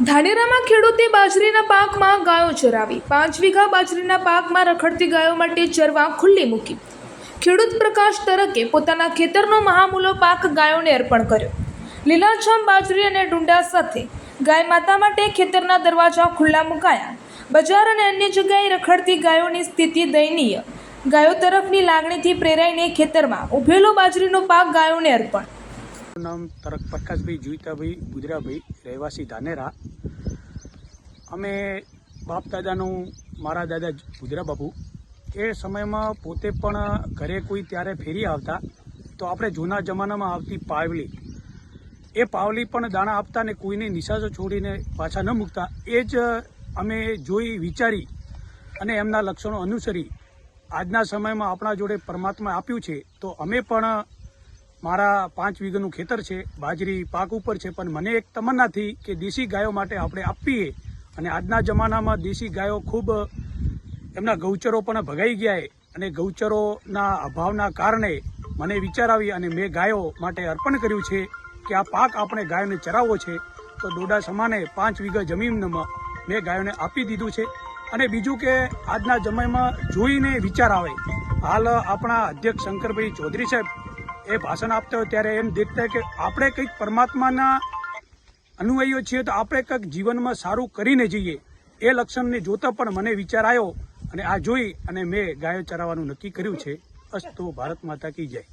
ધાનેરામાં ખેડૂતે બાજરીના પાકમાં ગાયો ચરાવી 5 વીઘા બાજરીના પાકમાં રખડતી ગાયો માટે ચરવા ખુલ્લી મૂકી। ખેડૂત પ્રકાશ તરકે પોતાના ખેતરનો મહામૂલો પાક ગાયોને અર્પણ કર્યો। લીલાછમ બાજરી અને ડુંડા સાથે ગાય માતા માટે ખેતરના દરવાજા ખુલ્લા મુકાયા। બજાર અને અન્ય જગ્યાએ રખડતી ગાયોની સ્થિતિ દયનીય। ગાયો તરફની લાગણીથી પ્રેરાઈને ખેતરમાં ઉભેલો બાજરીનો પાક ગાયોને અર્પણ। नाम तरक प्रकाशभाई जुईताभाई बुधराभाई रहवासी धानेरा। अमे बाप दादानु मारा दादा बुधरा बापू ए समय में पोते पण घरे कोई त्यारे फेरी आवता तो आपणे जूना जमाना में आवती पावली ए पावली पण दाणा आपता ने कोईने निशाचो छोड़ीने पाछा न मूकता। ए ज अमे जोई विचारी अने एमना लक्षणों अनुसरी आजना समय में आपणा जोड़े परमात्मा आप्युं छे तो अमे पण मारा 5 वीघानुं खेतर है, बाजरी पाक पर है, पण मने एक तमन्ना थी कि देशी गायों माटे आपणे आपीए अने आजना जमाना में देशी गायों खूब एमना गौचरो पण भगाई गया है अने गौचरोना अभावना कारणे मने विचार आवी अने मैं गायों माटे अर्पण कर्युं छे कि आ पाक आपणे गायोने चरावવો छे तो डोडा समाने 5 वीघा जमीનમાં मैं गायोने आपी दीधुं छे। अने बीजू के आजना जमानामां जोईने विचार आवे। हाल आपणा अध्यक्ष शंकरभाई चौधरी साहेब ए भाषण आपते हो त्यारे एम देखता है कि आपणे कंईक परमात्माना अनुयायीओ छीए तो आपणे कंईक जीवनमां सारूं करीने जईए ए लक्षणने जोता पण मने विचार आव्यो अने आ जोई अने मैं गायो चराववानुं नक्की कर्युं छे। अस्तु भारत माता की जय।